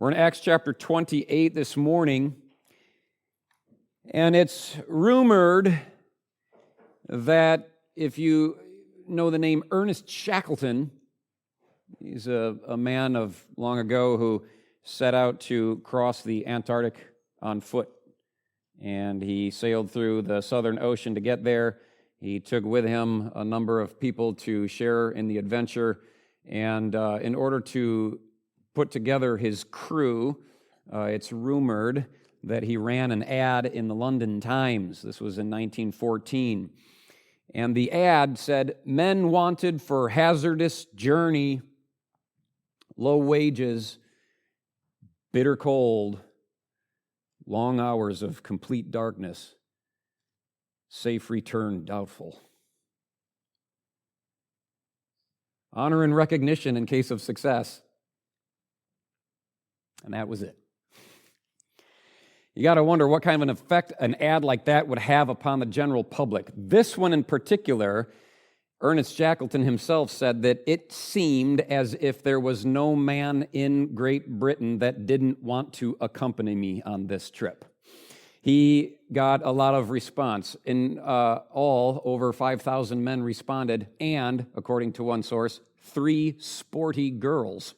We're in Acts chapter 28 this morning, and it's rumored that if you know the name Ernest Shackleton, he's a man of long ago who set out to cross the Antarctic on foot, and he sailed through the Southern Ocean to get there. He took with him a number of people to share in the adventure, and in order to put together his crew, it's rumored that he ran an ad in the London Times. This was in 1914. And the ad said, "Men wanted for hazardous journey, low wages, bitter cold, long hours of complete darkness, safe return doubtful. Honor and recognition in case of success." And that was it. You got to wonder what kind of an effect an ad like that would have upon the general public. This one in particular, Ernest Shackleton himself said that it seemed as if there was no man in Great Britain that didn't want to accompany me on this trip. He got a lot of response. In all, over 5,000 men responded, and, according to one source, 3 sporty girls.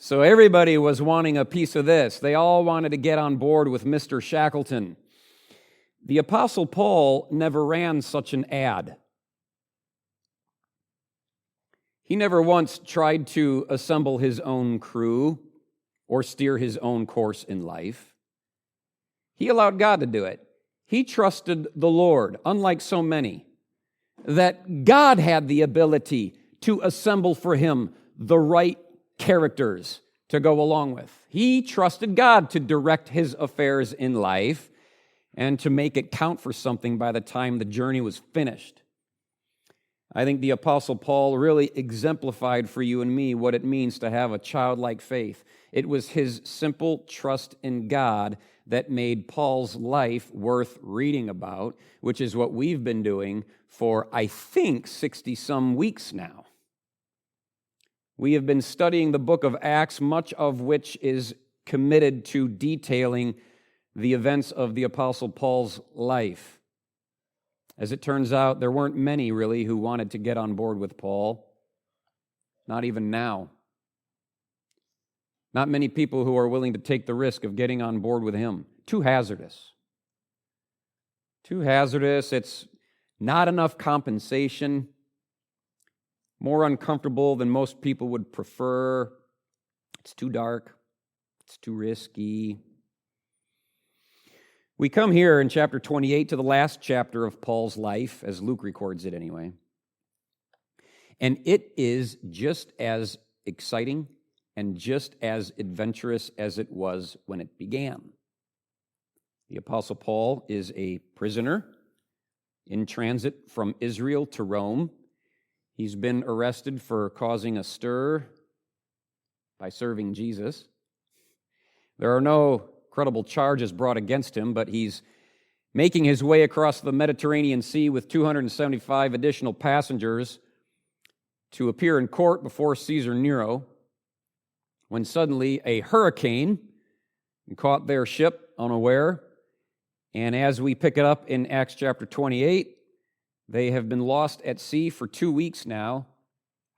So everybody was wanting a piece of this. They all wanted to get on board with Mr. Shackleton. The Apostle Paul never ran such an ad. He never once tried to assemble his own crew or steer his own course in life. He allowed God to do it. He trusted the Lord, unlike so many, that God had the ability to assemble for him the right characters to go along with. He trusted God to direct his affairs in life and to make it count for something by the time the journey was finished. I think the Apostle Paul really exemplified for you and me what it means to have a childlike faith. It was his simple trust in God that made Paul's life worth reading about, which is what we've been doing for, I think, 60-some weeks now. We have been studying the book of Acts, much of which is committed to detailing the events of the Apostle Paul's life. As it turns out, there weren't many, really, who wanted to get on board with Paul. Not even now. Not many people who are willing to take the risk of getting on board with him. Too hazardous. Too hazardous. It's not enough compensation. More uncomfortable than most people would prefer. It's too dark. It's too risky. We come here in chapter 28 to the last chapter of Paul's life, as Luke records it anyway. And it is just as exciting and just as adventurous as it was when it began. The Apostle Paul is a prisoner in transit from Israel to Rome. He's been arrested for causing a stir by serving Jesus. There are no credible charges brought against him, but he's making his way across the Mediterranean Sea with 275 additional passengers to appear in court before Caesar Nero, when suddenly a hurricane caught their ship unaware, and as we pick it up in Acts chapter 28, they have been lost at sea for 2 weeks now,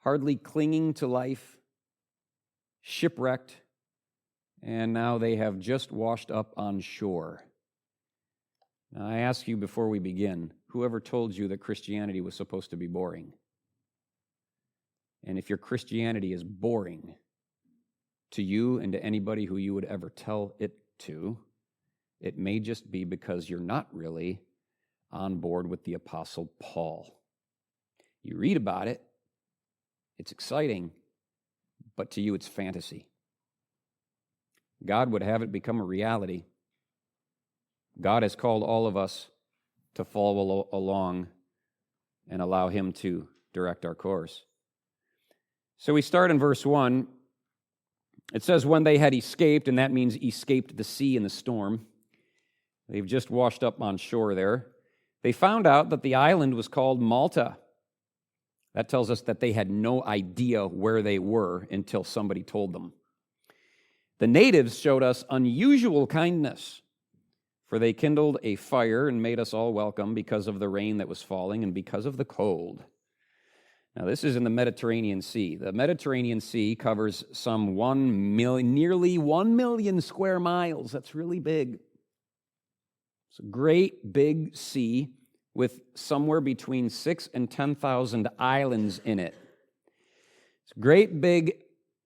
hardly clinging to life, shipwrecked, and now they have just washed up on shore. Now, I ask you before we begin, whoever told you that Christianity was supposed to be boring? And if your Christianity is boring to you and to anybody who you would ever tell it to, it may just be because you're not really on board with the Apostle Paul. You read about it, it's exciting, but to you it's fantasy. God would have it become a reality. God has called all of us to follow along and allow him to direct our course. So we start in verse 1. It says, when they had escaped, and that means escaped the sea and the storm. They've just washed up on shore there. They found out that the island was called Malta. That tells us that they had no idea where they were until somebody told them. The natives showed us unusual kindness, for they kindled a fire and made us all welcome because of the rain that was falling and because of the cold. Now, this is in the Mediterranean Sea. The Mediterranean Sea covers some nearly 1 million square miles. That's really big. It's a great big sea with somewhere between 6,000 and 10,000 islands in it. It's a great big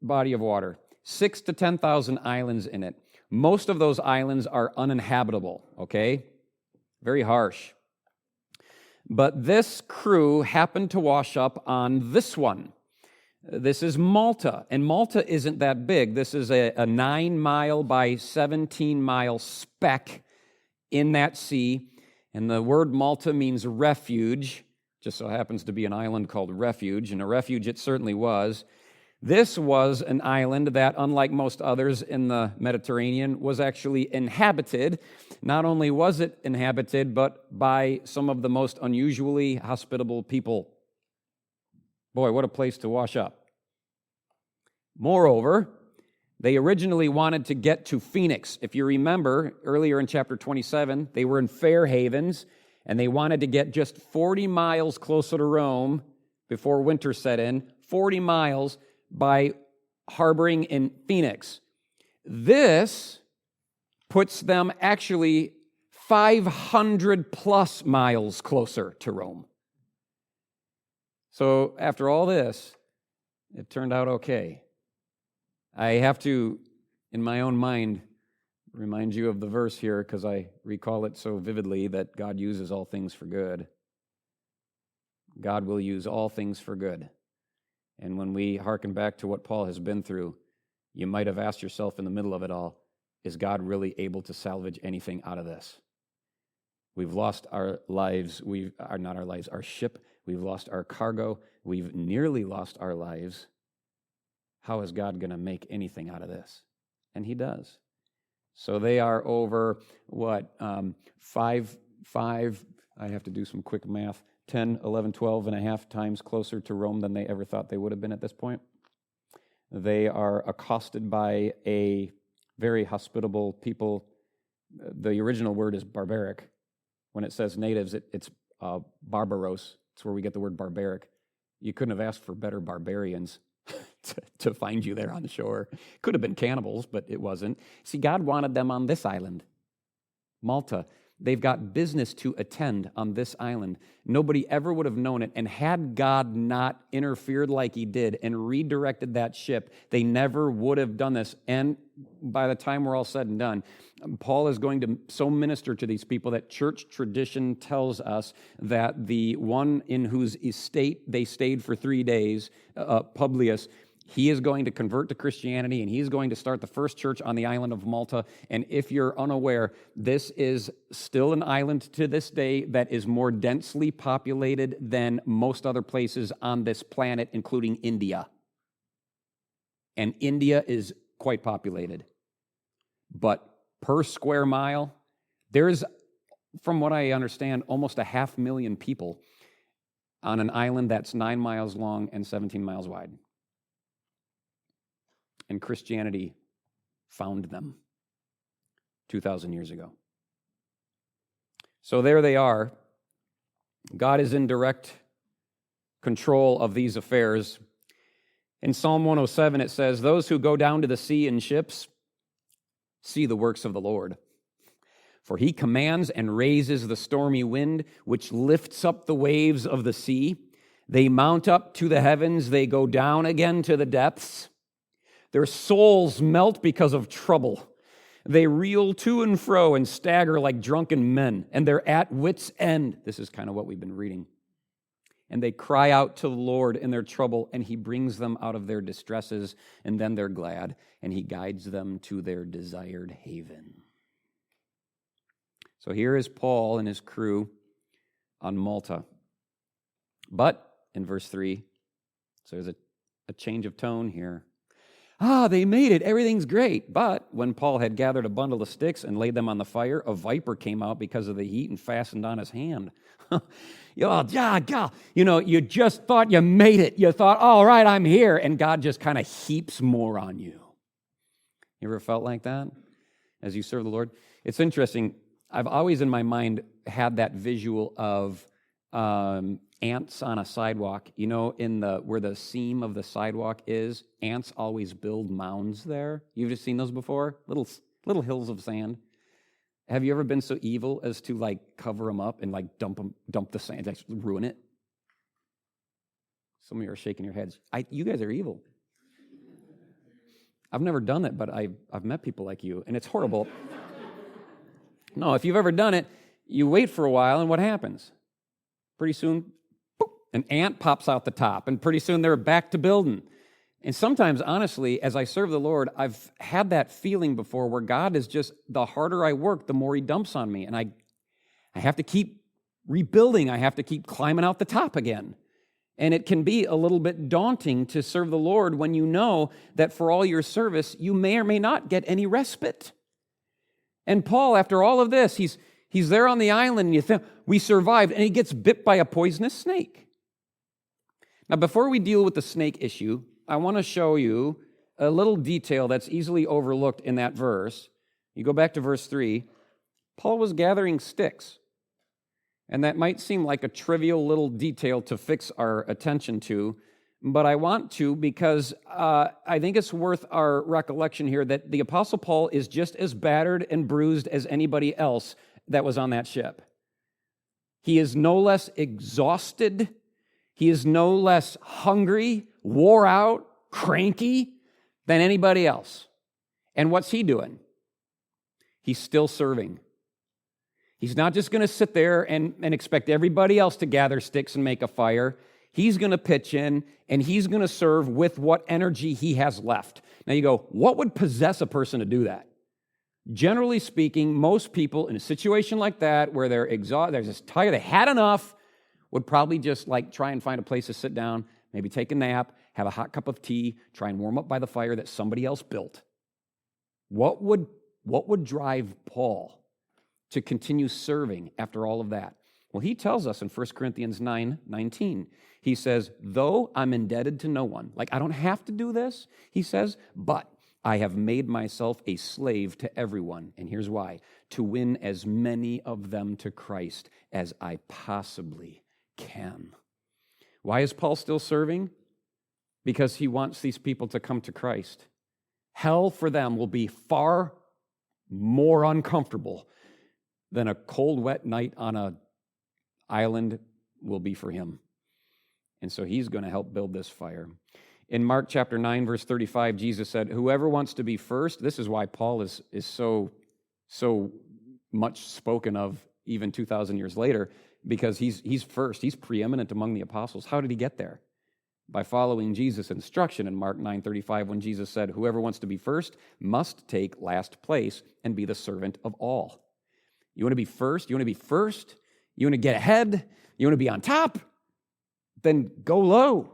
body of water. 6,000 to 10,000 islands in it. Most of those islands are uninhabitable, okay? Very harsh. But this crew happened to wash up on this one. This is Malta, and Malta isn't that big. This is a 9-mile by 17-mile speck in that sea, and the word Malta means refuge. Just so happens to be an island called Refuge, and a refuge it certainly was. This was an island that, unlike most others in the Mediterranean, was actually inhabited. Not only was it inhabited, but by some of the most unusually hospitable people. Boy, what a place to wash up. Moreover, they originally wanted to get to Phoenix. If you remember, earlier in chapter 27, they were in Fair Havens, and they wanted to get just 40 miles closer to Rome before winter set in, 40 miles by harboring in Phoenix. This puts them actually 500 plus miles closer to Rome. So after all this, it turned out okay. I have to, in my own mind, remind you of the verse here because I recall it so vividly that God uses all things for good. God will use all things for good. And when we hearken back to what Paul has been through, you might have asked yourself in the middle of it all, is God really able to salvage anything out of this? We've lost our lives, our ship, we've lost our cargo, we've nearly lost our lives. How is God going to make anything out of this? And he does. So they are over, five, I have to do some quick math, 10, 11, 12 and a half times closer to Rome than they ever thought they would have been at this point. They are accosted by a very hospitable people. The original word is barbaric. When it says natives, it's barbaros. It's where we get the word barbaric. You couldn't have asked for better barbarians to find you there on the shore. Could have been cannibals, but it wasn't. See, God wanted them on this island, Malta. They've got business to attend on this island. Nobody ever would have known it. And had God not interfered like he did and redirected that ship, they never would have done this. And by the time we're all said and done, Paul is going to so minister to these people that church tradition tells us that the one in whose estate they stayed for 3 days, Publius, he is going to convert to Christianity, and he's going to start the first church on the island of Malta. And if you're unaware, this is still an island to this day that is more densely populated than most other places on this planet, including India. And India is quite populated. But per square mile, there's, from what I understand, almost 500,000 people on an island that's 9 miles long and 17 miles wide. And Christianity found them 2,000 years ago. So there they are. God is in direct control of these affairs. In Psalm 107, it says, "Those who go down to the sea in ships see the works of the Lord. For he commands and raises the stormy wind, which lifts up the waves of the sea. They mount up to the heavens, they go down again to the depths. Their souls melt because of trouble. They reel to and fro and stagger like drunken men, and they're at wits' end." This is kind of what we've been reading. "And they cry out to the Lord in their trouble, and he brings them out of their distresses, and then they're glad, and he guides them to their desired haven." So here is Paul and his crew on Malta. But in verse 3, so there's a change of tone here. They made it. Everything's great. But when Paul had gathered a bundle of sticks and laid them on the fire, a viper came out because of the heat and fastened on his hand. You just thought you made it. You thought, all right, I'm here. And God just kind of heaps more on you. You ever felt like that as you serve the Lord? It's interesting. I've always in my mind had that visual of ants on a sidewalk. You know, where the seam of the sidewalk is, ants always build mounds there. You've just seen those before? Little hills of sand. Have you ever been so evil as to like cover them up and like dump the sand, like ruin it? Some of you are shaking your heads. You guys are evil. I've never done it, but I've met people like you, and it's horrible. No, if you've ever done it, you wait for a while, and what happens? Pretty soon, boop, an ant pops out the top, and pretty soon they're back to building. And sometimes, honestly, as I serve the Lord, I've had that feeling before where God is just, the harder I work, the more He dumps on me. And I have to keep rebuilding. I have to keep climbing out the top again. And it can be a little bit daunting to serve the Lord when you know that for all your service, you may or may not get any respite. And Paul, after all of this, he's there on the island, and you think, we survived, and he gets bit by a poisonous snake. Now, before we deal with the snake issue, I want to show you a little detail that's easily overlooked in that verse. You go back to verse 3. Paul was gathering sticks. And that might seem like a trivial little detail to fix our attention to, but I want to because I think it's worth our recollection here that the Apostle Paul is just as battered and bruised as anybody else that was on that ship. He is no less exhausted. He is no less hungry, wore out, cranky than anybody else. And what's he doing? He's still serving. He's not just going to sit there and expect everybody else to gather sticks and make a fire. He's going to pitch in, and he's going to serve with what energy he has left. Now you go, what would possess a person to do that? Generally speaking, most people in a situation like that, where they're exhausted, they're just tired, they had enough, would probably just like try and find a place to sit down, maybe take a nap, have a hot cup of tea, try and warm up by the fire that somebody else built. What would drive Paul to continue serving after all of that? Well, he tells us in 1 Corinthians 9:19, he says, though I'm indebted to no one, like I don't have to do this, he says, but I have made myself a slave to everyone. And here's why: to win as many of them to Christ as I possibly can. Why is Paul still serving? Because he wants these people to come to Christ. Hell for them will be far more uncomfortable than a cold, wet night on an island will be for him. And so he's going to help build this fire. In Mark chapter 9, verse 35, Jesus said, whoever wants to be first, this is why Paul is so much spoken of even 2,000 years later, because he's first. He's preeminent among the apostles. How did he get there? By following Jesus' instruction in Mark 9:35, when Jesus said, whoever wants to be first must take last place and be the servant of all. You want to be first? You want to be first? You want to get ahead? You want to be on top? Then go low.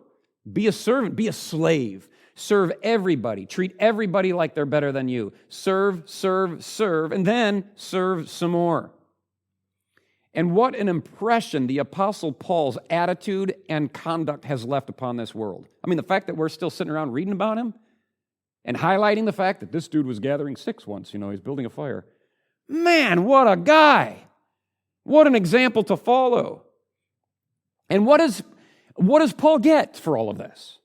Be a servant. Be a slave. Serve everybody. Treat everybody like they're better than you. Serve, serve, serve, and then serve some more. And what an impression the Apostle Paul's attitude and conduct has left upon this world. I mean, the fact that we're still sitting around reading about him and highlighting the fact that this dude was gathering sticks once, he's building a fire. Man, what a guy. What an example to follow. And what does Paul get for all of this?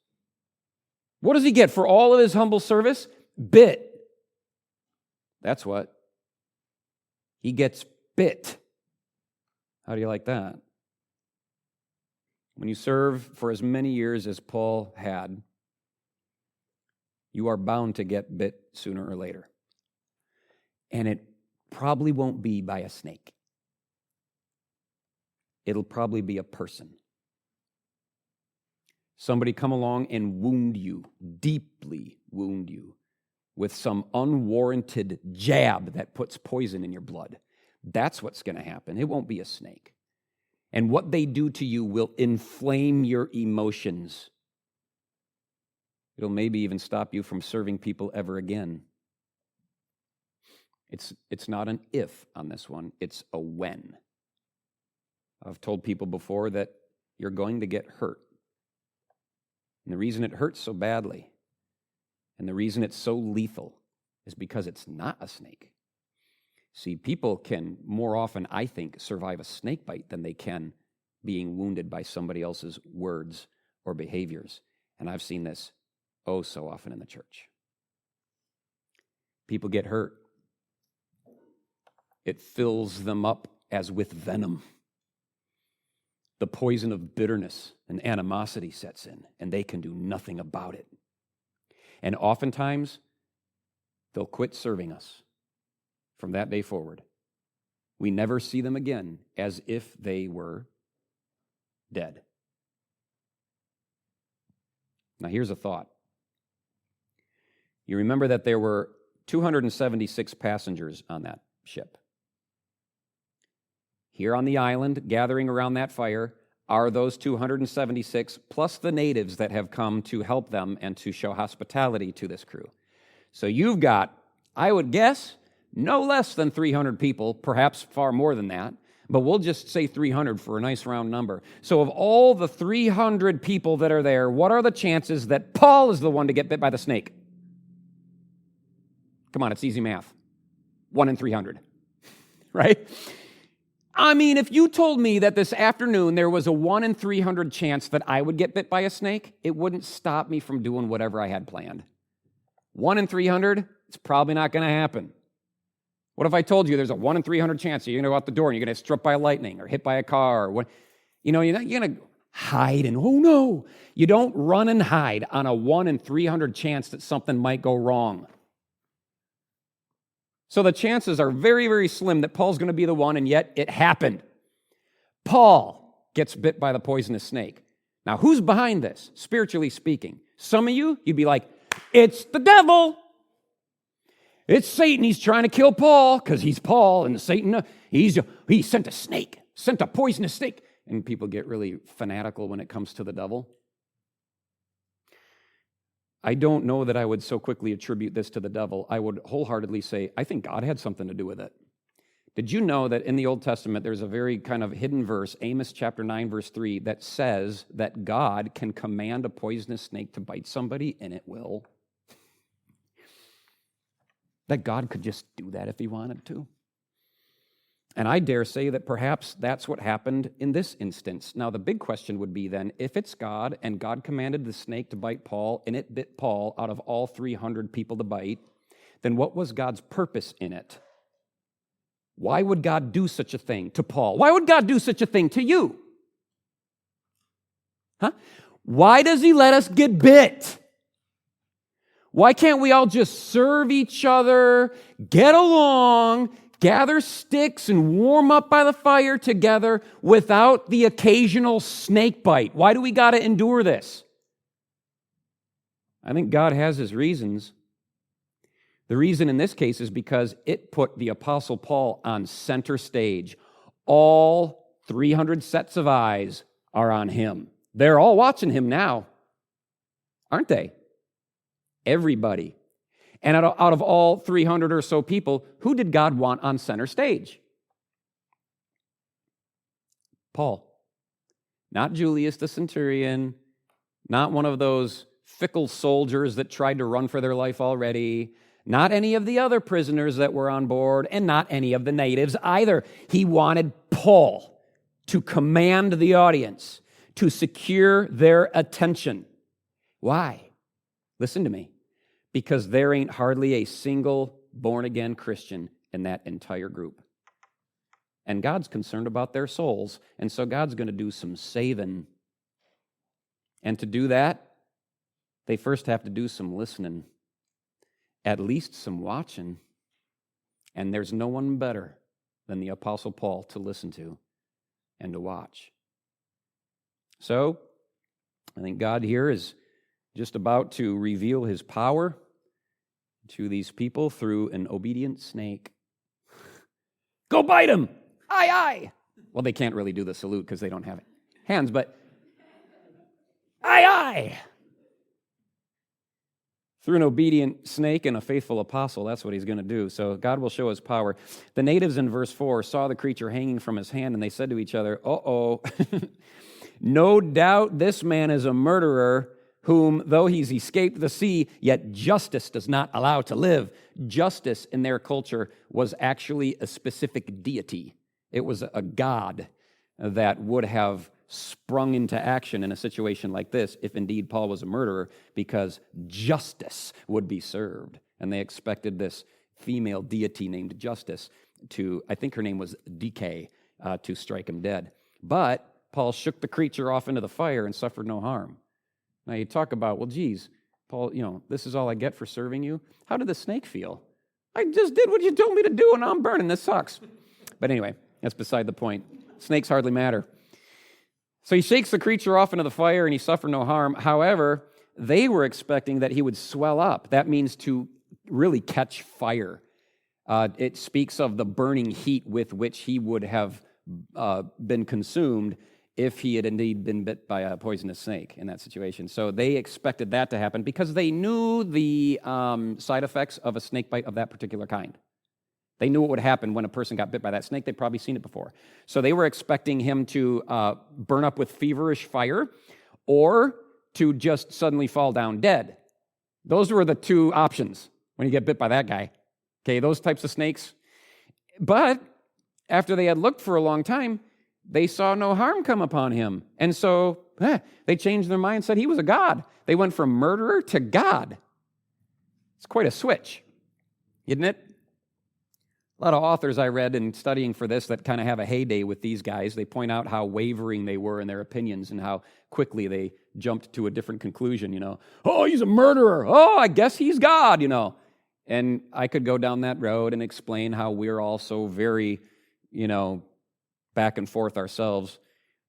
What does he get for all of his humble service? Bit. That's what. He gets bit. How do you like that? When you serve for as many years as Paul had, you are bound to get bit sooner or later. And it probably won't be by a snake. It'll probably be a person. Somebody come along and wound you, deeply wound you, with some unwarranted jab that puts poison in your blood. That's what's going to happen. It won't be a snake. And what they do to you will inflame your emotions. It'll maybe even stop you from serving people ever again. It's not an if on this one, it's a when. I've told people before that you're going to get hurt. And the reason it hurts so badly, and the reason it's so lethal, is because it's not a snake. See, people can more often, I think, survive a snake bite than they can being wounded by somebody else's words or behaviors. And I've seen this oh so often in the church. People get hurt. It fills them up as with venom. The poison of bitterness and animosity sets in, and they can do nothing about it. And oftentimes, they'll quit serving us from that day forward. We never see them again as if they were dead. Now, here's a thought. You remember that there were 276 passengers on that ship. Here on the island, gathering around that fire, are those 276, plus the natives that have come to help them and to show hospitality to this crew. So you've got, I would guess, no less than 300 people, perhaps far more than that, but we'll just say 300 for a nice round number. So of all the 300 people that are there, what are the chances that Paul is the one to get bit by the snake? Come on, it's easy math. 1 in 300, right? I mean, if you told me that this afternoon there was a 1 in 300 chance that I would get bit by a snake, it wouldn't stop me from doing whatever I had planned. 1 in 300, it's probably not going to happen. What if I told you there's a 1 in 300 chance that you're going to go out the door and you're going to get struck by lightning or hit by a car? Or what? You know, you're going to hide and, oh no. You don't run and hide on a 1 in 300 chance that something might go wrong. So the chances are very, very slim that Paul's going to be the one, and yet it happened. Paul gets bit by the poisonous snake. Now, who's behind this, spiritually speaking? Some of you, you'd be like, it's the devil. It's Satan. He's trying to kill Paul because he's Paul, and Satan, he sent a snake, sent a poisonous snake. And people get really fanatical when it comes to the devil. I don't know that I would so quickly attribute this to the devil. I would wholeheartedly say, I think God had something to do with it. Did you know that in the Old Testament, there's a very kind of hidden verse, Amos chapter 9, verse 3, that says that God can command a poisonous snake to bite somebody, and it will? That God could just do that if he wanted to. And I dare say that perhaps that's what happened in this instance. Now, the big question would be then, if it's God and God commanded the snake to bite Paul and it bit Paul out of all 300 people to bite, then what was God's purpose in it? Why would God do such a thing to Paul? Why would God do such a thing to you? Huh? Why does he let us get bit? Why can't we all just serve each other, get along, gather sticks and warm up by the fire together without the occasional snake bite? Why do we got to endure this? I think God has his reasons. The reason in this case is because it put the Apostle Paul on center stage. All 300 sets of eyes are on him. They're all watching him now, aren't they? Everybody. And out of all 300 or so people, who did God want on center stage? Paul. Not Julius the centurion, not one of those fickle soldiers that tried to run for their life already, not any of the other prisoners that were on board, and not any of the natives either. He wanted Paul to command the audience, to secure their attention. Why? Listen to me. Because there ain't hardly a single born-again Christian in that entire group. And God's concerned about their souls, and so God's going to do some saving. And to do that, they first have to do some listening, at least some watching. And there's no one better than the Apostle Paul to listen to and to watch. So, I think God here is just about to reveal his power to these people through an obedient snake. Go bite him! Aye, aye! Well, they can't really do the salute because they don't have hands, but aye, aye! Through an obedient snake and a faithful apostle, that's what he's going to do. So God will show his power. The natives in verse 4 saw the creature hanging from his hand, and they said to each other, uh-oh, no doubt this man is a murderer whom, though he's escaped the sea, yet justice does not allow to live. Justice in their culture was actually a specific deity. It was a god that would have sprung into action in a situation like this if indeed Paul was a murderer, because justice would be served. And they expected this female deity named Justice to, I think her name was Decay, to strike him dead. But Paul shook the creature off into the fire and suffered no harm. Now you talk about, well, geez, Paul, this is all I get for serving you. How did the snake feel? I just did what you told me to do, and I'm burning. This sucks. But anyway, that's beside the point. Snakes hardly matter. So he shakes the creature off into the fire, and he suffered no harm. However, they were expecting that he would swell up. That means to really catch fire. It speaks of the burning heat with which he would have been consumed if he had indeed been bit by a poisonous snake in that situation. So they expected that to happen because they knew the side effects of a snake bite of that particular kind. They knew what would happen when a person got bit by that snake. They'd probably seen it before. So they were expecting him to burn up with feverish fire or to just suddenly fall down dead. Those were the two options when you get bit by that guy. Okay, those types of snakes. But after they had looked for a long time, they saw no harm come upon him. And so they changed their mind and said he was a god. They went from murderer to God. It's quite a switch, isn't it? A lot of authors I read in studying for this that kind of have a heyday with these guys, they point out how wavering they were in their opinions and how quickly they jumped to a different conclusion, Oh, he's a murderer. Oh, I guess he's God, And I could go down that road and explain how we're all so very, back and forth ourselves.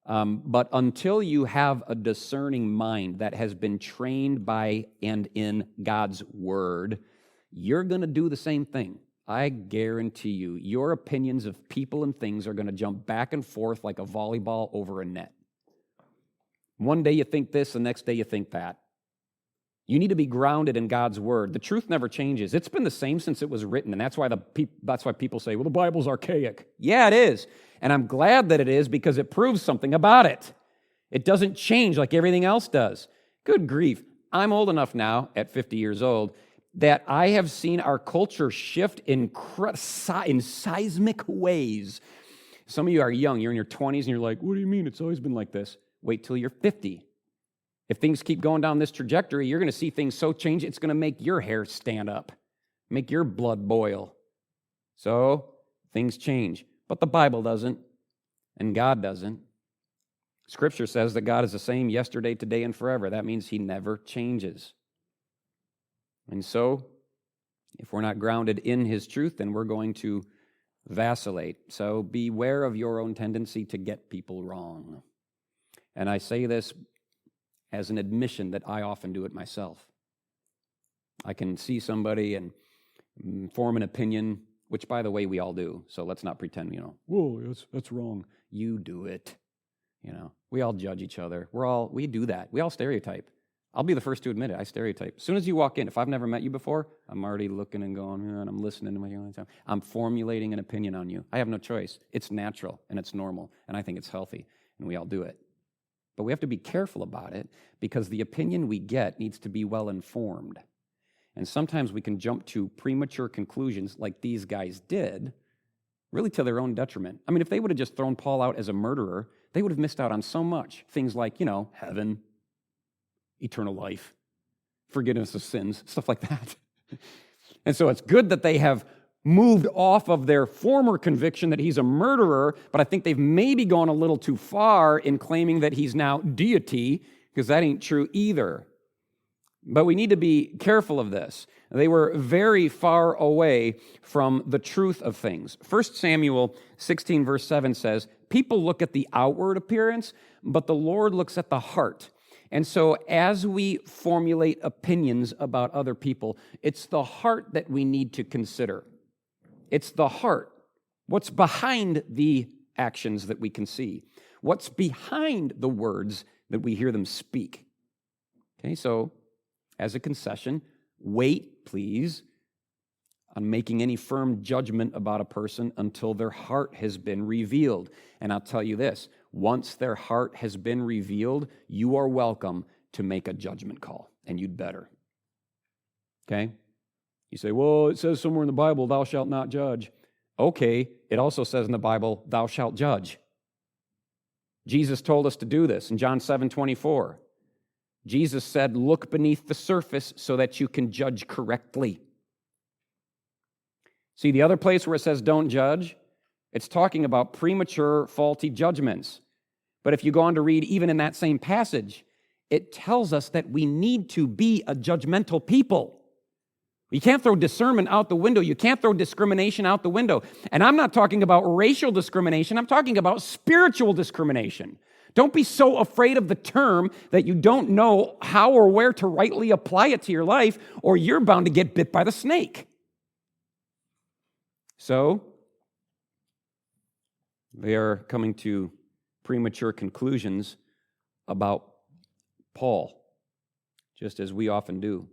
But until you have a discerning mind that has been trained by and in God's Word, you're going to do the same thing. I guarantee you, your opinions of people and things are going to jump back and forth like a volleyball over a net. One day you think this, the next day you think that. You need to be grounded in God's Word. The truth never changes. It's been the same since it was written, and that's why people say, well, the Bible's archaic. Yeah, it is. And I'm glad that it is because it proves something about it. It doesn't change like everything else does. Good grief. I'm old enough now, at 50 years old, that I have seen our culture shift in seismic ways. Some of you are young. You're in your 20s, and you're like, what do you mean? It's always been like this. Wait till you're 50. If things keep going down this trajectory, you're going to see things so change, it's going to make your hair stand up, make your blood boil. So things change. But the Bible doesn't, and God doesn't. Scripture says that God is the same yesterday, today, and forever. That means He never changes. And so, if we're not grounded in His truth, then we're going to vacillate. So beware of your own tendency to get people wrong. And I say this as an admission that I often do it myself. I can see somebody and form an opinion, which, by the way, we all do. So let's not pretend, whoa, that's wrong. You do it. We all judge each other. We do that. We all stereotype. I'll be the first to admit it. I stereotype. As soon as you walk in, if I've never met you before, I'm already looking and going, and I'm listening to my time. I'm formulating an opinion on you. I have no choice. It's natural, and it's normal, and I think it's healthy, and we all do it. But we have to be careful about it because the opinion we get needs to be well informed. And sometimes we can jump to premature conclusions like these guys did, really to their own detriment. I mean, if they would have just thrown Paul out as a murderer, they would have missed out on so much. Things like, heaven, eternal life, forgiveness of sins, stuff like that. And so it's good that they have moved off of their former conviction that he's a murderer, but I think they've maybe gone a little too far in claiming that he's now deity, because that ain't true either. But we need to be careful of this. They were very far away from the truth of things. 1 Samuel 16, verse 7 says, people look at the outward appearance, but the Lord looks at the heart. And so as we formulate opinions about other people, it's the heart that we need to consider. It's the heart. What's behind the actions that we can see? What's behind the words that we hear them speak? Okay, so as a concession, wait, please, on making any firm judgment about a person until their heart has been revealed. And I'll tell you this, once their heart has been revealed, you are welcome to make a judgment call, and you'd better. Okay? You say, well, it says somewhere in the Bible, thou shalt not judge. Okay, it also says in the Bible, thou shalt judge. Jesus told us to do this in John 7:24. Jesus said, look beneath the surface so that you can judge correctly. See, the other place where it says don't judge, it's talking about premature, faulty judgments. But if you go on to read even in that same passage, it tells us that we need to be a judgmental people. You can't throw discernment out the window. You can't throw discrimination out the window. And I'm not talking about racial discrimination. I'm talking about spiritual discrimination. Don't be so afraid of the term that you don't know how or where to rightly apply it to your life, or you're bound to get bit by the snake. So, they are coming to premature conclusions about Paul, just as we often do.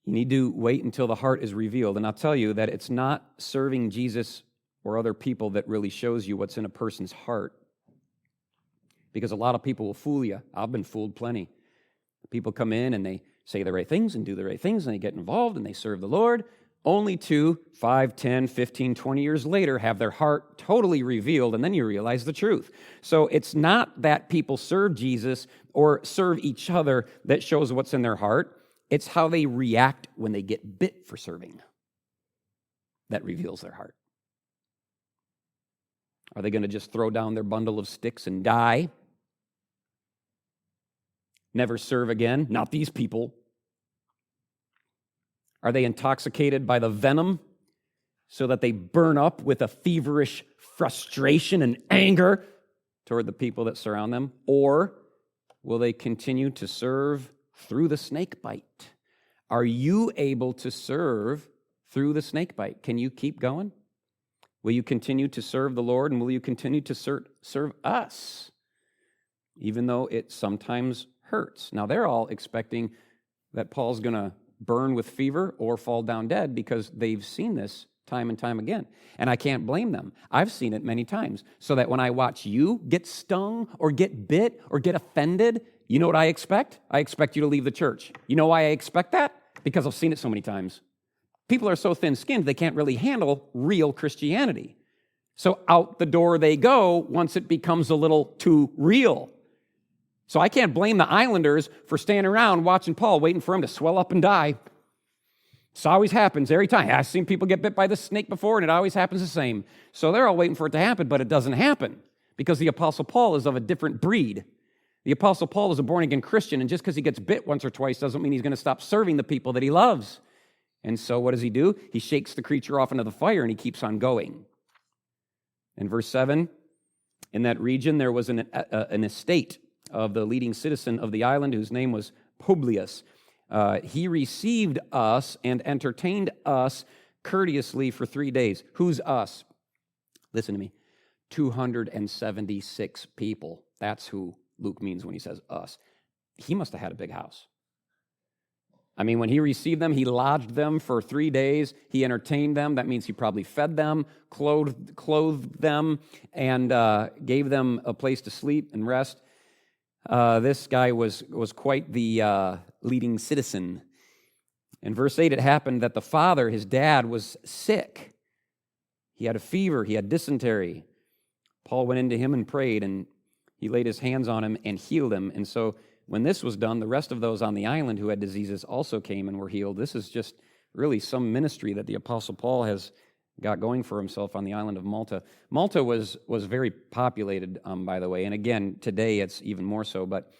You need to wait until the heart is revealed. And I'll tell you that it's not serving Jesus or other people that really shows you what's in a person's heart. Because a lot of people will fool you. I've been fooled plenty. People come in and they say the right things and do the right things and they get involved and they serve the Lord, only to 5, 10, 15, 20 years later have their heart totally revealed, and then you realize the truth. So it's not that people serve Jesus or serve each other that shows what's in their heart. It's how they react when they get bit for serving that reveals their heart. Are they going to just throw down their bundle of sticks and die? Never serve again? Not these people. Are they intoxicated by the venom so that they burn up with a feverish frustration and anger toward the people that surround them? Or will they continue to serve through the snake bite? Are you able to serve through the snake bite? Can you keep going? Will you continue to serve the Lord, and will you continue to serve us, even though it sometimes hurts? Now, they're all expecting that Paul's going to burn with fever or fall down dead because they've seen this time and time again. And I can't blame them. I've seen it many times. So that when I watch you get stung or get bit or get offended, you know what I expect? I expect you to leave the church. You know why I expect that? Because I've seen it so many times. People are so thin-skinned, they can't really handle real Christianity. So out the door they go once it becomes a little too real. So I can't blame the islanders for standing around watching Paul, waiting for him to swell up and die. This always happens every time. I've seen people get bit by the snake before, and it always happens the same. So they're all waiting for it to happen, but it doesn't happen because the Apostle Paul is of a different breed. The Apostle Paul is a born-again Christian, and just because he gets bit once or twice doesn't mean he's going to stop serving the people that he loves. And so what does he do? He shakes the creature off into the fire, and he keeps on going. In verse 7, in that region there was an estate of the leading citizen of the island whose name was Publius. He received us and entertained us courteously for 3 days. Who's us? Listen to me. 276 people. That's who Luke means when he says us. He must have had a big house. I mean, when he received them, he lodged them for 3 days. He entertained them. That means he probably fed them, clothed them, and gave them a place to sleep and rest. This guy was quite the leading citizen. In verse 8, it happened that the father, his dad, was sick. He had a fever. He had dysentery. Paul went into him and prayed, and he laid his hands on him and healed him. And so when this was done, the rest of those on the island who had diseases also came and were healed. This is just really some ministry that the Apostle Paul has got going for himself on the island of Malta. Malta was very populated, by the way, and again, today it's even more so, but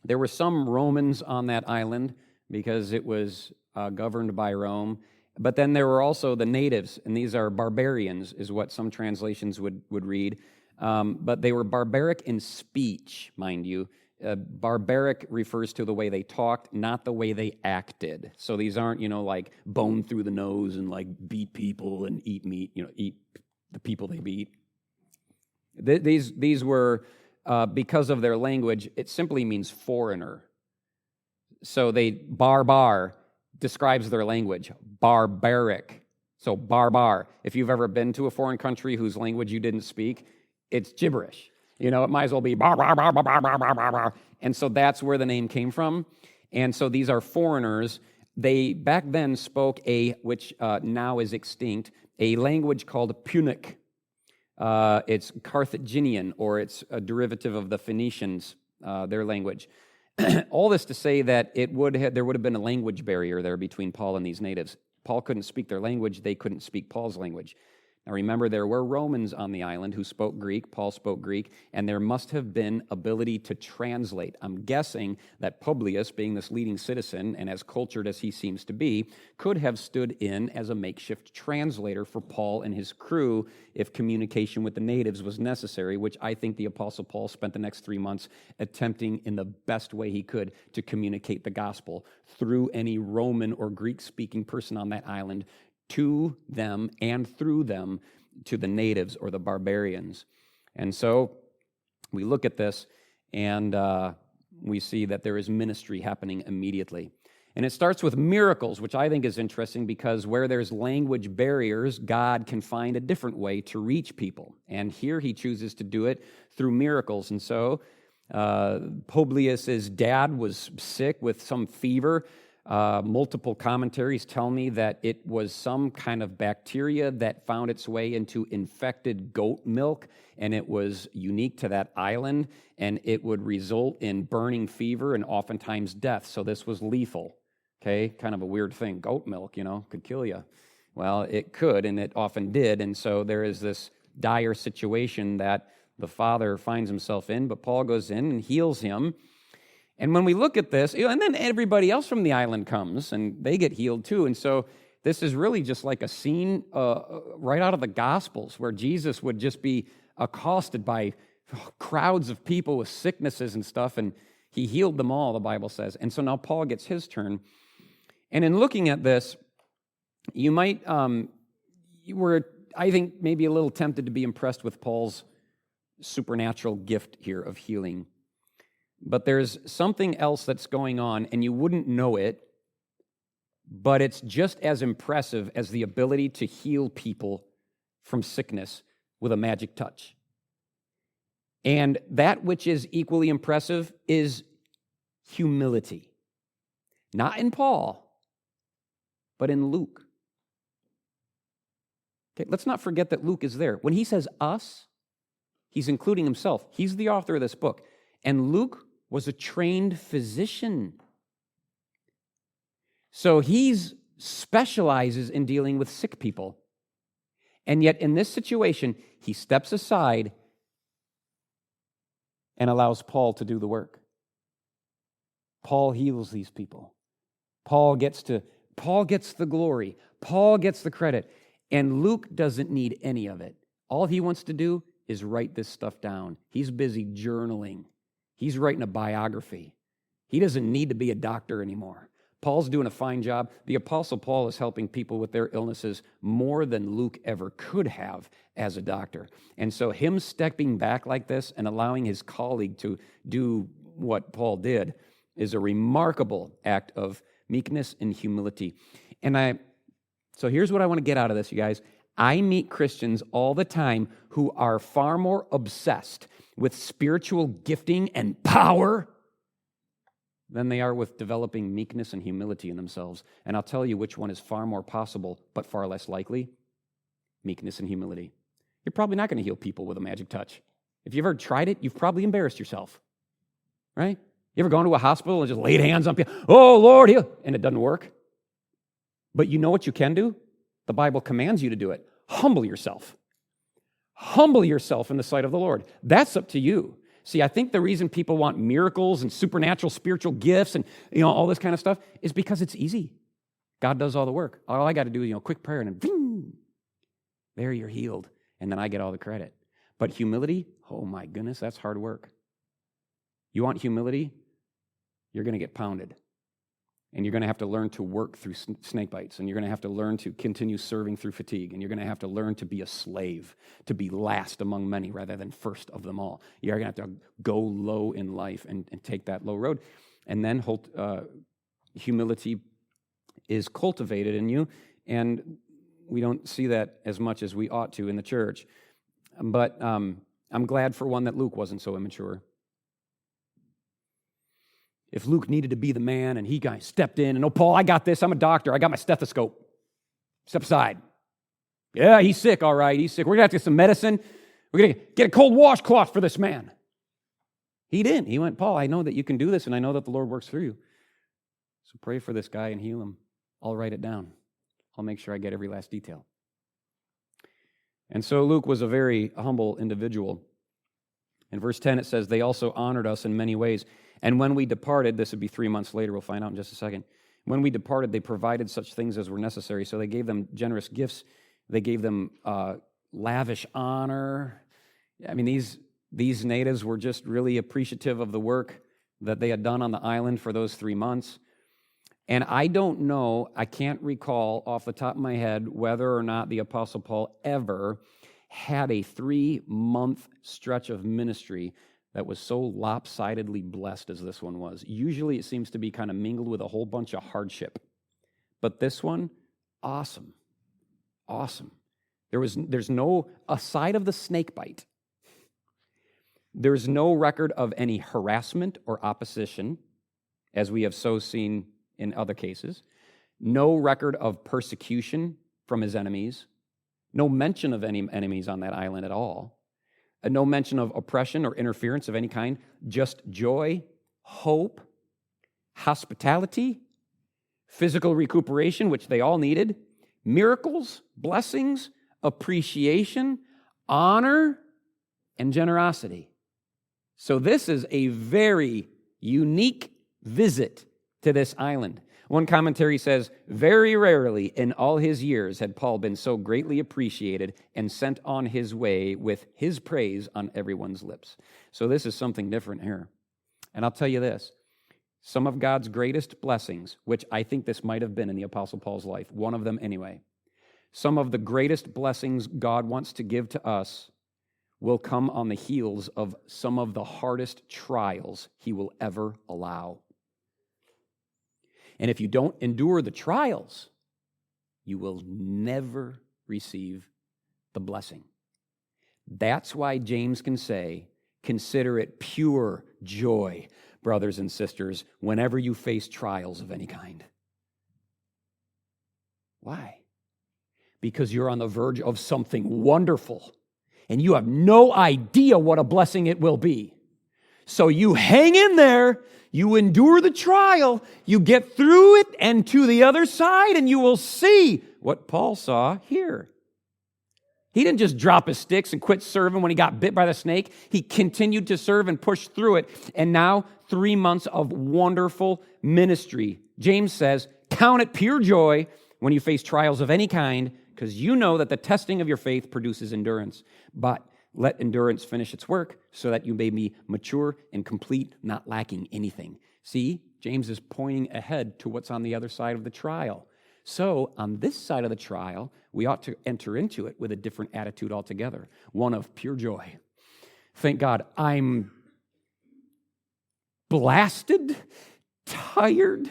there were some Romans on that island because it was governed by Rome, but then there were also the natives, and these are barbarians, is what some translations would read, but they were barbaric in speech, mind you. Barbaric refers to the way they talked, not the way they acted. So these aren't, like bone through the nose and like beat people and eat meat, eat the people they beat. These were, because of their language, it simply means foreigner. So barbar describes their language, barbaric. So barbar. If you've ever been to a foreign country whose language you didn't speak, it's gibberish. You know, it might as well be bah, bah, bah, bah, bah, bah, bah, bah, bah. And so that's where the name came from. And so these are foreigners. They back then spoke which now is extinct, a language called Punic. It's Carthaginian, or it's a derivative of the Phoenicians, their language. All this to say that there would have been a language barrier there between Paul and these natives. Paul couldn't speak their language. They couldn't speak Paul's language. Now remember, there were Romans on the island who spoke Greek. Paul spoke Greek, and there must have been ability to translate. I'm guessing that Publius, being this leading citizen and as cultured as he seems to be, could have stood in as a makeshift translator for Paul and his crew if communication with the natives was necessary, which I think the Apostle Paul spent the next 3 months attempting in the best way he could to communicate the gospel through any Roman or Greek-speaking person on that island to them and through them to the natives or the barbarians. And so we look at this and we see that there is ministry happening immediately. And it starts with miracles, which I think is interesting because where there's language barriers, God can find a different way to reach people. And here he chooses to do it through miracles. And so Publius's dad was sick with some fever. Multiple commentaries tell me that it was some kind of bacteria that found its way into infected goat milk, and it was unique to that island, and it would result in burning fever and oftentimes death. So this was lethal, okay? Kind of a weird thing. Goat milk, could kill you. Well, it could, and it often did, and so there is this dire situation that the father finds himself in, but Paul goes in and heals him. And when we look at this, and then everybody else from the island comes, and they get healed too. And so this is really just like a scene right out of the Gospels where Jesus would just be accosted by crowds of people with sicknesses and stuff, and he healed them all, the Bible says. And so now Paul gets his turn. And in looking at this, you might, you were, I think, maybe a little tempted to be impressed with Paul's supernatural gift here of healing. But there's something else that's going on, and you wouldn't know it, but it's just as impressive as the ability to heal people from sickness with a magic touch. And that which is equally impressive is humility. Not in Paul, but in Luke. Okay, let's not forget that Luke is there. When he says us, he's including himself. He's the author of this book. And Luke was a trained physician. So he specializes in dealing with sick people. And yet in this situation, he steps aside and allows Paul to do the work. Paul heals these people. Paul gets the glory. Paul gets the credit. And Luke doesn't need any of it. All he wants to do is write this stuff down. He's busy journaling. He's writing a biography. He doesn't need to be a doctor anymore. Paul's doing a fine job. The Apostle Paul is helping people with their illnesses more than Luke ever could have as a doctor. And so him stepping back like this and allowing his colleague to do what Paul did is a remarkable act of meekness and humility. So here's what I want to get out of this, you guys. I meet Christians all the time who are far more obsessed with spiritual gifting and power than they are with developing meekness and humility in themselves. And I'll tell you which one is far more possible, but far less likely. Meekness and humility. You're probably not going to heal people with a magic touch. If you've ever tried it, you've probably embarrassed yourself. Right? You ever gone to a hospital and just laid hands on people? Oh, Lord, heal. And it doesn't work. But you know what you can do? The Bible commands you to do it. Humble yourself. Humble yourself in the sight of the Lord. That's up to you. See, I think the reason people want miracles and supernatural spiritual gifts and all this kind of stuff is because it's easy. God does all the work. All I got to do is a quick prayer and then boom, there you're healed. And then I get all the credit. But humility, oh my goodness, that's hard work. You want humility? You're going to get pounded. And you're going to have to learn to work through snake bites. And you're going to have to learn to continue serving through fatigue. And you're going to have to learn to be a slave, to be last among many rather than first of them all. You're going to have to go low in life and take that low road. And then humility is cultivated in you. And we don't see that as much as we ought to in the church. But I'm glad for one that Luke wasn't so immature. If Luke needed to be the man and he stepped in and, oh, Paul, I got this. I'm a doctor. I got my stethoscope. Step aside. Yeah, he's sick. All right, he's sick. We're going to have to get some medicine. We're going to get a cold washcloth for this man. He didn't. He went, Paul, I know that you can do this, and I know that the Lord works through you. So pray for this guy and heal him. I'll write it down. I'll make sure I get every last detail. And so Luke was a very humble individual. In verse 10, it says, they also honored us in many ways. And when we departed, this would be 3 months later, we'll find out in just a second. When we departed, they provided such things as were necessary. So they gave them generous gifts. They gave them lavish honor. I mean, these natives were just really appreciative of the work that they had done on the island for those 3 months. And I don't know, I can't recall off the top of my head whether or not the Apostle Paul ever had a 3-month stretch of ministry that was so lopsidedly blessed as this one was. Usually it seems to be kind of mingled with a whole bunch of hardship. But this one, awesome. Awesome. There's no, aside of the snake bite, there's no record of any harassment or opposition, as we have so seen in other cases. No record of persecution from his enemies. No mention of any enemies on that island at all. No mention of oppression or interference of any kind. Just joy, hope, hospitality, physical recuperation, which they all needed, miracles, blessings, appreciation, honor, and generosity. So this is a very unique visit to this island. One commentary says, very rarely in all his years had Paul been so greatly appreciated and sent on his way with his praise on everyone's lips. So this is something different here. And I'll tell you this, some of God's greatest blessings, which I think this might have been in the Apostle Paul's life, one of them anyway, some of the greatest blessings God wants to give to us will come on the heels of some of the hardest trials he will ever allow. And if you don't endure the trials, you will never receive the blessing. That's why James can say, consider it pure joy, brothers and sisters, whenever you face trials of any kind. Why? Because you're on the verge of something wonderful, and you have no idea what a blessing it will be. So you hang in there, you endure the trial, you get through it and to the other side, and you will see what Paul saw here. He didn't just drop his sticks and quit serving when he got bit by the snake. He continued to serve and push through it. And now 3 months of wonderful ministry. James says, count it pure joy when you face trials of any kind, because you know that the testing of your faith produces endurance. But let endurance finish its work so that you may be mature and complete, not lacking anything. See, James is pointing ahead to what's on the other side of the trial. So on this side of the trial, we ought to enter into it with a different attitude altogether, one of pure joy. Thank God, I'm blasted, tired,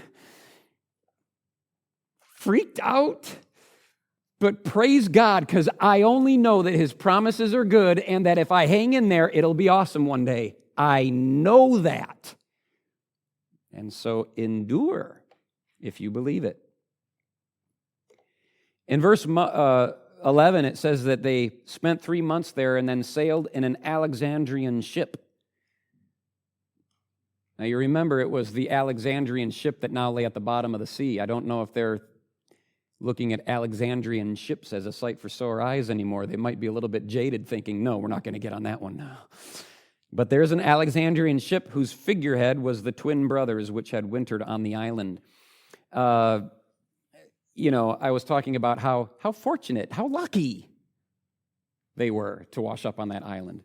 freaked out, but praise God, because I only know that His promises are good and that if I hang in there, it'll be awesome one day. I know that. And so endure if you believe it. In verse 11, it says that they spent 3 months there and then sailed in an Alexandrian ship. Now you remember it was the Alexandrian ship that now lay at the bottom of the sea. I don't know if they're looking at Alexandrian ships as a sight for sore eyes anymore. They might be a little bit jaded thinking, no, we're not going to get on that one now. But there's an Alexandrian ship whose figurehead was the twin brothers which had wintered on the island. I was talking about how fortunate, how lucky they were to wash up on that island.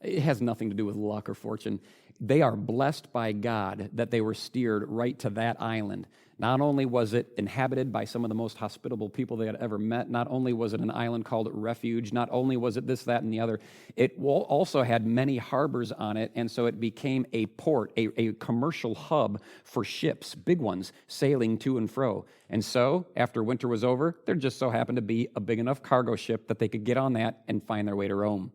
It has nothing to do with luck or fortune. They are blessed by God that they were steered right to that island. Not only was it inhabited by some of the most hospitable people they had ever met, not only was it an island called Refuge, not only was it this, that, and the other, it also had many harbors on it, and so it became a port, a commercial hub for ships, big ones, sailing to and fro. And so, after winter was over, there just so happened to be a big enough cargo ship that they could get on that and find their way to Rome.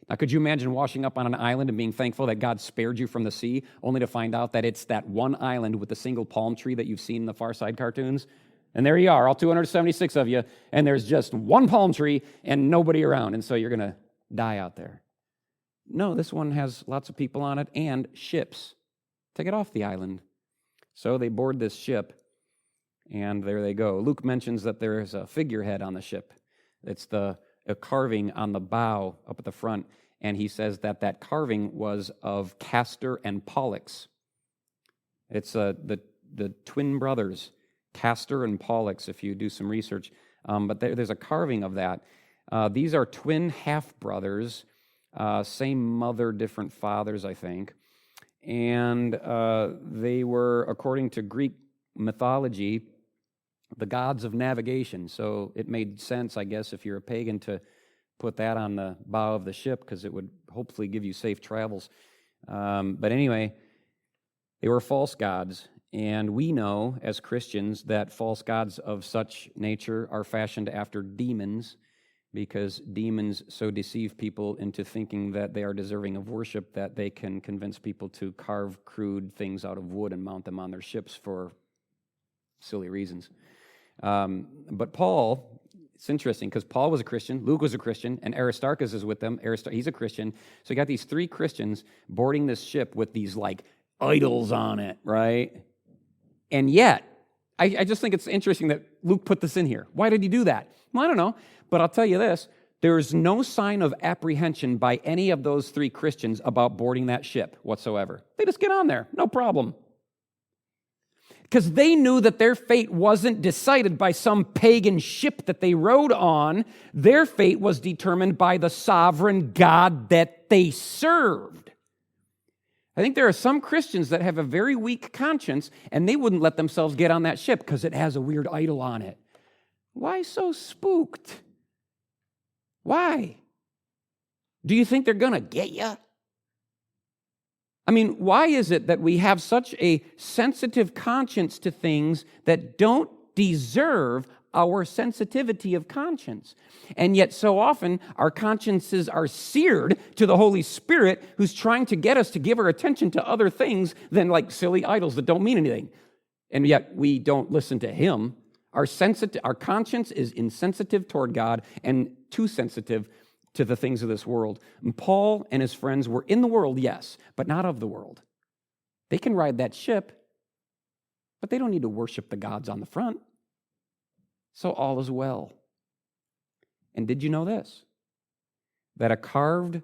Now, could you imagine washing up on an island and being thankful that God spared you from the sea, only to find out that it's that one island with the single palm tree that you've seen in the Far Side cartoons? And there you are, all 276 of you, and there's just one palm tree and nobody around, and so you're going to die out there. No, this one has lots of people on it and ships to get off the island. So they board this ship, and there they go. Luke mentions that there is a figurehead on the ship. It's a carving on the bow up at the front, and he says that that carving was of Castor and Pollux. It's the twin brothers, Castor and Pollux, if you do some research. But there's a carving of that. These are twin half-brothers, same mother, different fathers, I think. And they were, according to Greek mythology, the gods of navigation. So it made sense, I guess, if you're a pagan, to put that on the bow of the ship because it would hopefully give you safe travels. But anyway, they were false gods. And we know as Christians that false gods of such nature are fashioned after demons, because demons so deceive people into thinking that they are deserving of worship that they can convince people to carve crude things out of wood and mount them on their ships for silly reasons. But Paul, it's interesting because Paul was a Christian, Luke was a Christian, and Aristarchus is with them. He's a Christian. So you got these three Christians boarding this ship with these like idols on it, right? And yet, I just think it's interesting that Luke put this in here. Why did he do that? Well, I don't know, but I'll tell you this. There is no sign of apprehension by any of those three Christians about boarding that ship whatsoever. They just get on there, no problem. Because they knew that their fate wasn't decided by some pagan ship that they rode on. Their fate was determined by the sovereign God that they served. I think there are some Christians that have a very weak conscience, and they wouldn't let themselves get on that ship because it has a weird idol on it. Why so spooked? Why? Do you think they're going to get you? I mean, why is it that we have such a sensitive conscience to things that don't deserve our sensitivity of conscience? And yet so often our consciences are seared to the Holy Spirit, who's trying to get us to give our attention to other things than like silly idols that don't mean anything. And yet we don't listen to Him. Our conscience is insensitive toward God and too sensitive to the things of this world. And Paul and his friends were in the world, yes, but not of the world. They can ride that ship, but they don't need to worship the gods on the front. So all is well. And did you know this? That a carved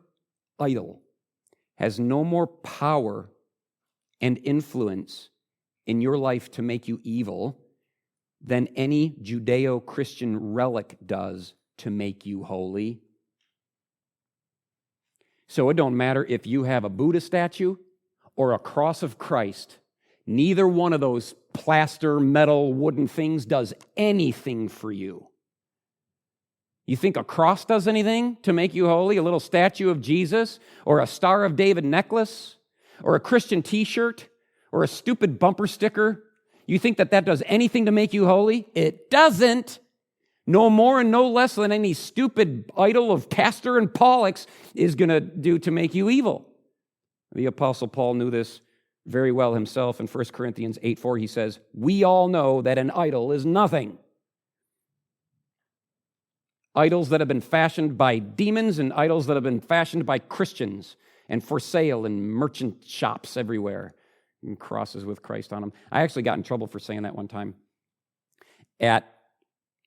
idol has no more power and influence in your life to make you evil than any Judeo-Christian relic does to make you holy. So it don't matter if you have a Buddha statue or a cross of Christ. Neither one of those plaster, metal, wooden things does anything for you. You think a cross does anything to make you holy? A little statue of Jesus? Or a Star of David necklace? Or a Christian t-shirt? Or a stupid bumper sticker? You think that does anything to make you holy? It doesn't. No more and no less than any stupid idol of Castor and Pollux is going to do to make you evil. The Apostle Paul knew this very well himself. In 1 Corinthians 8:4, he says, "We all know that an idol is nothing." Idols that have been fashioned by demons and idols that have been fashioned by Christians and for sale in merchant shops everywhere, and crosses with Christ on them. I actually got in trouble for saying that one time at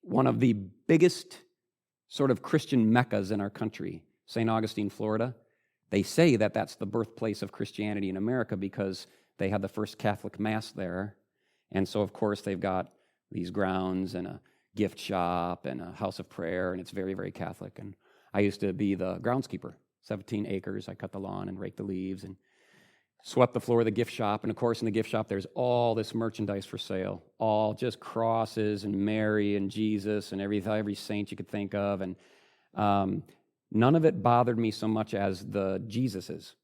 one of the biggest sort of Christian meccas in our country, St. Augustine, Florida. They say that that's the birthplace of Christianity in America because they had the first Catholic Mass there. And so, of course, they've got these grounds and a gift shop and a house of prayer, and it's very, very Catholic. And I used to be the groundskeeper, 17 acres. I cut the lawn and raked the leaves and swept the floor of the gift shop. And of course, in the gift shop, there's all this merchandise for sale, all just crosses and Mary and Jesus and every saint you could think of. And none of it bothered me so much as the Jesuses.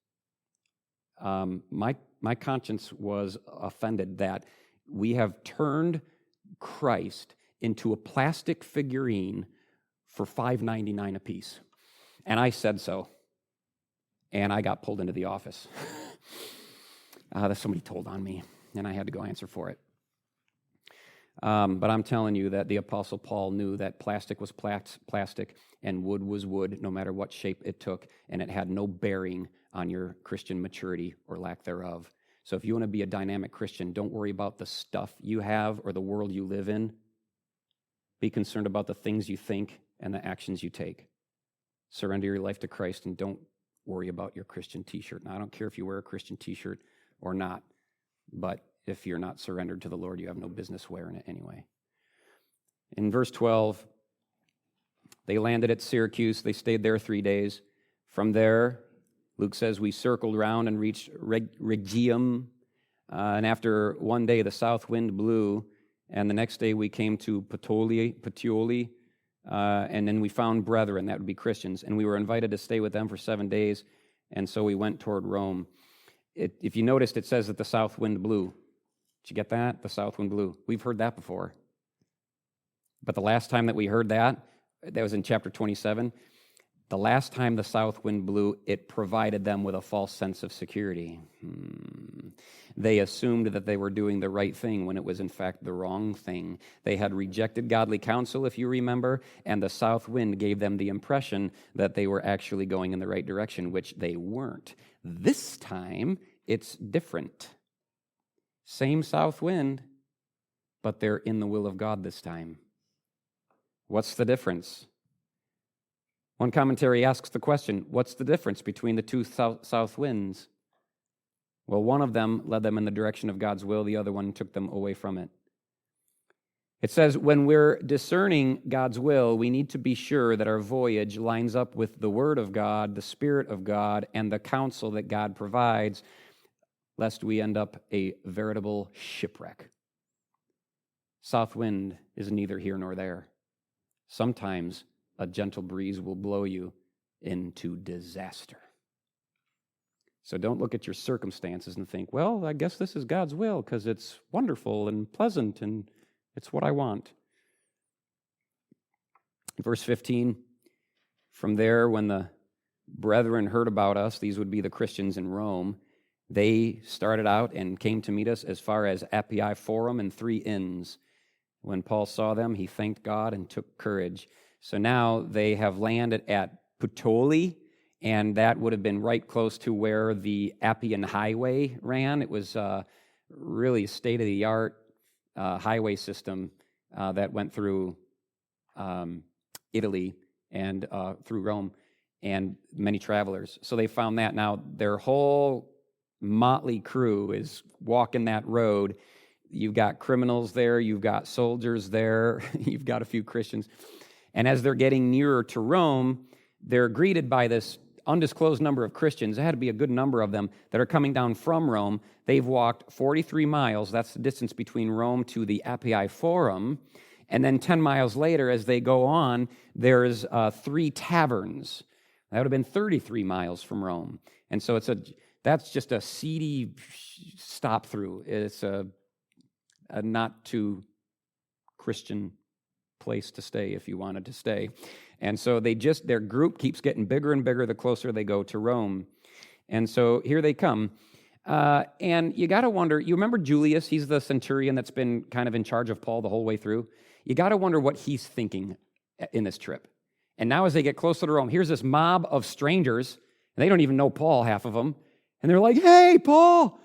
My conscience was offended that we have turned Christ into a plastic figurine for $5.99 a piece. And I said so. and I got pulled into the office. That somebody told on me, and I had to go answer for it. But I'm telling you that the Apostle Paul knew that plastic was plastic and wood was wood, no matter what shape it took, and it had no bearing on your Christian maturity or lack thereof. So if you want to be a dynamic Christian, don't worry about the stuff you have or the world you live in. Be concerned about the things you think and the actions you take. Surrender your life to Christ and don't worry about your Christian t-shirt. Now, I don't care if you wear a Christian t-shirt or not, but if you're not surrendered to the Lord, you have no business wearing it anyway. In verse 12, they landed at Syracuse. They stayed there 3 days. From there, Luke says, we circled around and reached Rhegium. And after one day, the south wind blew. And the next day, we came to Puteoli. And then we found brethren, that would be Christians. And we were invited to stay with them for 7 days. And so we went toward Rome. If you noticed, it says that the south wind blew. Did you get that? The south wind blew. We've heard that before. But the last time that we heard that was in chapter 27. The last time the south wind blew, it provided them with a false sense of security. They assumed that they were doing the right thing when it was in fact the wrong thing. They had rejected godly counsel, if you remember, and the south wind gave them the impression that they were actually going in the right direction, which they weren't. This time, it's different. Same south wind, but they're in the will of God this time. What's the difference? One commentary asks the question, what's the difference between the two south winds? Well, one of them led them in the direction of God's will, the other one took them away from it. It says, when we're discerning God's will, we need to be sure that our voyage lines up with the Word of God, the Spirit of God, and the counsel that God provides, lest we end up a veritable shipwreck. South wind is neither here nor there. Sometimes a gentle breeze will blow you into disaster. So don't look at your circumstances and think, well, I guess this is God's will because it's wonderful and pleasant and it's what I want. Verse 15, from there, when the brethren heard about us, these would be the Christians in Rome, they started out and came to meet us as far as Ave Forum and 3 inns. When Paul saw them, he thanked God and took courage. So now they have landed at Puteoli, and that would have been right close to where the Appian Highway ran. It was really state-of-the-art highway system that went through Italy and through Rome, and many travelers. So they found that. Now, their whole motley crew is walking that road. You've got criminals there, you've got soldiers there, you've got a few Christians. And as they're getting nearer to Rome, they're greeted by this undisclosed number of Christians. There had to be a good number of them that are coming down from Rome. They've walked 43 miles. That's the distance between Rome to the Appii Forum. And then 10 miles later, as they go on, there's 3 taverns. That would have been 33 miles from Rome. And so that's just a seedy stop through. It's a not too Christian place to stay if you wanted to stay. And so their group keeps getting bigger and bigger the closer they go to Rome. And so here they come. And you got to wonder, you remember Julius? He's the centurion that's been kind of in charge of Paul the whole way through. You got to wonder what he's thinking in this trip. And now as they get closer to Rome, here's this mob of strangers, and they don't even know Paul, half of them. And they're like, hey, Paul!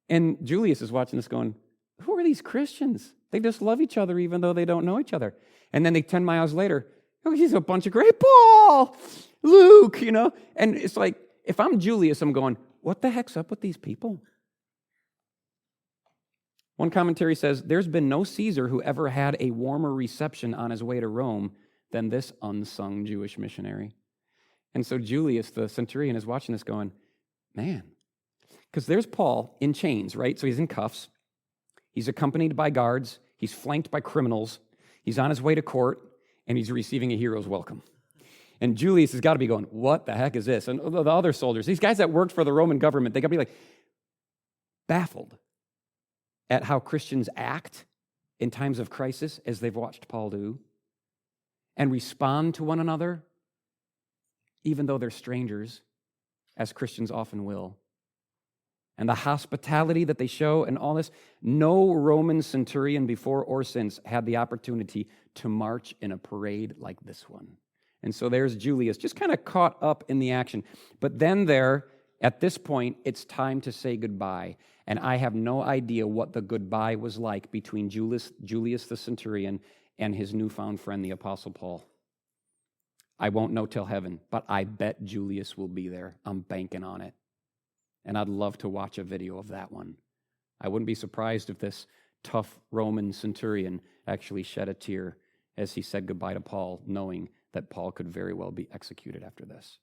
And Julius is watching this going, who are these Christians? They just love each other even though they don't know each other. And then 10 miles later, oh, he's a bunch of great Paul, Luke, And it's like, if I'm Julius, I'm going, what the heck's up with these people? One commentary says, there's been no Caesar who ever had a warmer reception on his way to Rome than this unsung Jewish missionary. And so Julius, the centurion, is watching this going, man, because there's Paul in chains, right? So he's in cuffs. He's accompanied by guards. He's flanked by criminals. He's on his way to court, and he's receiving a hero's welcome. And Julius has got to be going, what the heck is this? And the other soldiers, these guys that worked for the Roman government, they got to be like baffled at how Christians act in times of crisis, as they've watched Paul do, and respond to one another, even though they're strangers as Christians often will. And the hospitality that they show and all this, no Roman centurion before or since had the opportunity to march in a parade like this one. And so there's Julius, just kind of caught up in the action. But then at this point, it's time to say goodbye. And I have no idea what the goodbye was like between Julius the centurion and his newfound friend, the Apostle Paul. I won't know till heaven, but I bet Julius will be there. I'm banking on it. And I'd love to watch a video of that one. I wouldn't be surprised if this tough Roman centurion actually shed a tear as he said goodbye to Paul, knowing that Paul could very well be executed after this.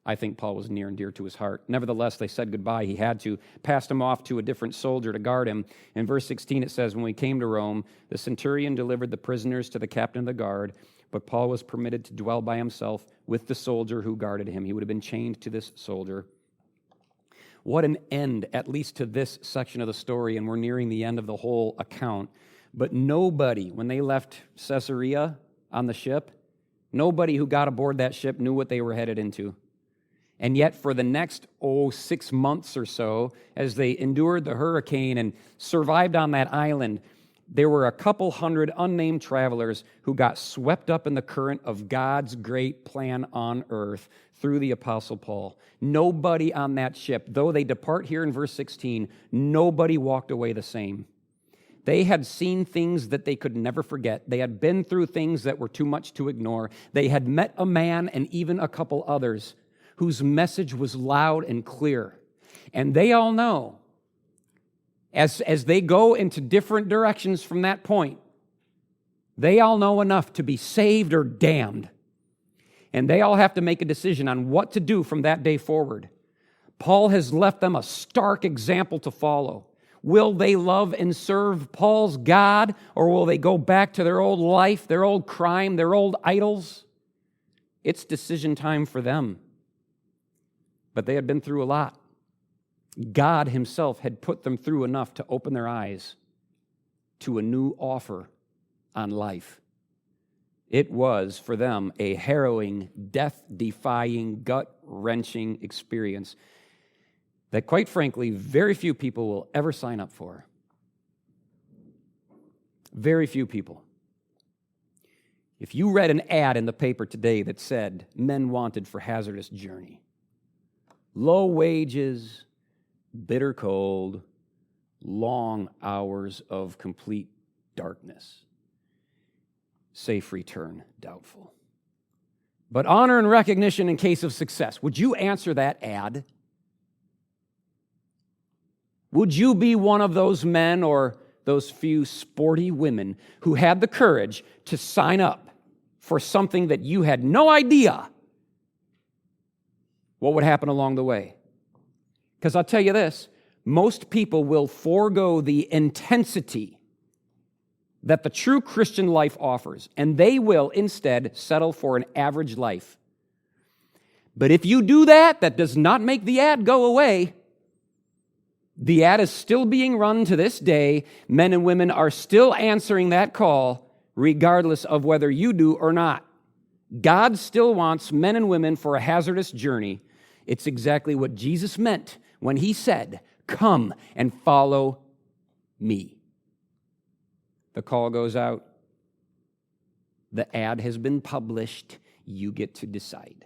I think Paul was near and dear to his heart. Nevertheless, they said goodbye. He had to, passed him off to a different soldier to guard him. In verse 16, it says, when we came to Rome, the centurion delivered the prisoners to the captain of the guard, but Paul was permitted to dwell by himself with the soldier who guarded him. He would have been chained to this soldier. What an end, at least to this section of the story, and we're nearing the end of the whole account. But nobody, when they left Caesarea on the ship, nobody who got aboard that ship knew what they were headed into. And yet for the next, 6 months or so, as they endured the hurricane and survived on that island, there were a couple hundred unnamed travelers who got swept up in the current of God's great plan on earth through the Apostle Paul. Nobody on that ship, though they depart here in verse 16, nobody walked away the same. They had seen things that they could never forget. They had been through things that were too much to ignore. They had met a man and even a couple others whose message was loud and clear. And they all know, as they go into different directions from that point, they all know enough to be saved or damned. And they all have to make a decision on what to do from that day forward. Paul has left them a stark example to follow. Will they love and serve Paul's God, or will they go back to their old life, their old crime, their old idols? It's decision time for them. But they had been through a lot. God himself had put them through enough to open their eyes to a new offer on life. It was, for them, a harrowing, death-defying, gut-wrenching experience that, quite frankly, very few people will ever sign up for. Very few people. If you read an ad in the paper today that said, men wanted for hazardous journey, low wages, bitter cold, long hours of complete darkness, safe return doubtful, but honor and recognition in case of success, would you answer that ad? Would you be one of those men or those few sporty women who had the courage to sign up for something that you had no idea what would happen along the way? Because I'll tell you this, most people will forego the intensity that the true Christian life offers, and they will instead settle for an average life. But if you do that, that does not make the ad go away. The ad is still being run to this day. Men and women are still answering that call, regardless of whether you do or not. God still wants men and women for a hazardous journey. It's exactly what Jesus meant when he said, "Come and follow me." The call goes out. The ad has been published. You get to decide.